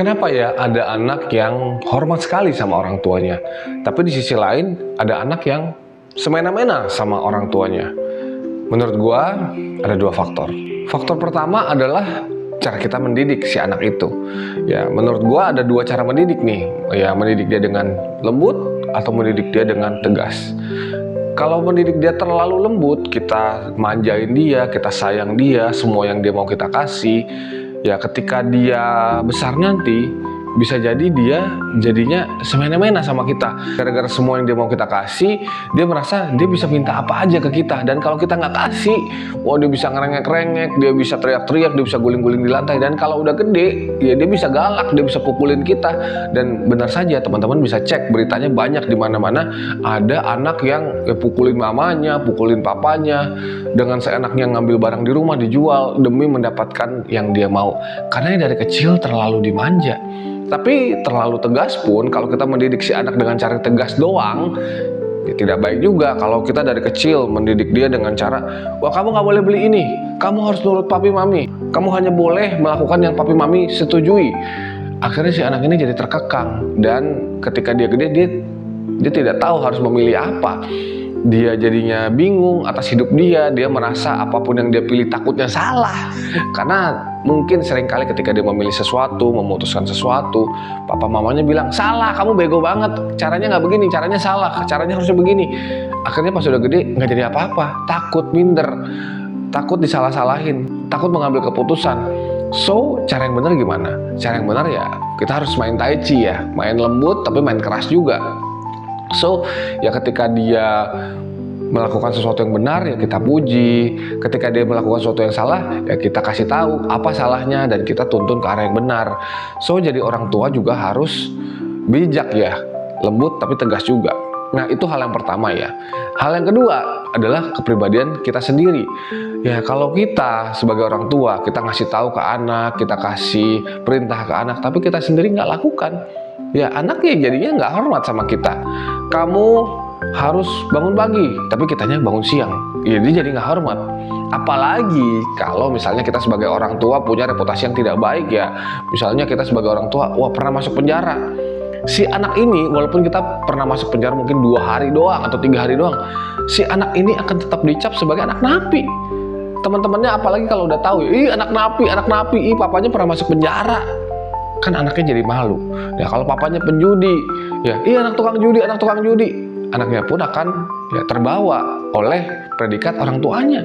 Kenapa ya ada anak yang hormat sekali sama orang tuanya, tapi di sisi lain ada anak yang semena-mena sama orang tuanya? Menurut gua ada dua faktor. Faktor pertama adalah cara kita mendidik si anak itu. Ya, menurut gua ada dua cara mendidik nih. Ya, mendidik dia dengan lembut atau mendidik dia dengan tegas. Kalau mendidik dia terlalu lembut, kita manjain dia, kita sayang dia, semua yang dia mau kita kasih. Ya ketika dia besar nanti, bisa jadi dia jadinya semena-mena sama kita. Gara-gara semua yang dia mau kita kasih, dia merasa dia bisa minta apa aja ke kita. Dan kalau kita nggak kasih, wah dia bisa ngerengek-rengek, dia bisa teriak-teriak, dia bisa guling-guling di lantai. Dan kalau udah gede, ya dia bisa galak, dia bisa pukulin kita. Dan benar saja teman-teman bisa cek beritanya banyak di mana-mana ada anak yang pukulin mamanya, pukulin papanya, dengan seenaknya ngambil barang di rumah dijual demi mendapatkan yang dia mau. Karena dari kecil terlalu dimanja. Tapi terlalu tegas pun, kalau kita mendidik si anak dengan cara tegas doang, ya tidak baik juga. Kalau kita dari kecil mendidik dia dengan cara, wah kamu nggak boleh beli ini, kamu harus nurut papi mami, kamu hanya boleh melakukan yang papi mami setujui. Akhirnya si anak ini jadi terkekang, dan ketika dia gede, dia tidak tahu harus memilih apa. Dia jadinya bingung atas hidup dia merasa apapun yang dia pilih takutnya salah. Karena mungkin seringkali ketika dia memilih sesuatu, memutuskan sesuatu, papa mamanya bilang, salah, kamu bego banget, caranya nggak begini, caranya salah, caranya harusnya begini. Akhirnya pas udah gede nggak jadi apa-apa, takut minder, takut disalah-salahin, takut mengambil keputusan. So, cara yang benar gimana? Cara yang benar ya kita harus main tai chi ya, main lembut tapi main keras juga. So, ya ketika dia melakukan sesuatu yang benar, ya kita puji. Ketika dia melakukan sesuatu yang salah, ya kita kasih tahu apa salahnya dan kita tuntun ke arah yang benar. So, jadi orang tua juga harus bijak ya, lembut tapi tegas juga. Nah, itu hal yang pertama ya. Hal yang kedua adalah kepribadian kita sendiri. Ya, kalau kita sebagai orang tua, kita ngasih tahu ke anak, kita kasih perintah ke anak, tapi kita sendiri nggak lakukan, ya anaknya jadinya nggak hormat sama kita. Kamu harus bangun pagi, tapi kitanya bangun siang, ya dia jadi nggak hormat. Apalagi kalau misalnya kita sebagai orang tua punya reputasi yang tidak baik ya. Misalnya kita sebagai orang tua, wah pernah masuk penjara. Si anak ini walaupun kita pernah masuk penjara mungkin 2 hari doang atau 3 hari doang, si anak ini akan tetap dicap sebagai anak napi. Teman-temannya apalagi kalau udah tahu, anak napi, papanya pernah masuk penjara. Kan anaknya jadi malu. Ya kalau papanya penjudi, ya anak tukang judi, anaknya pun akan ya terbawa oleh predikat orang tuanya.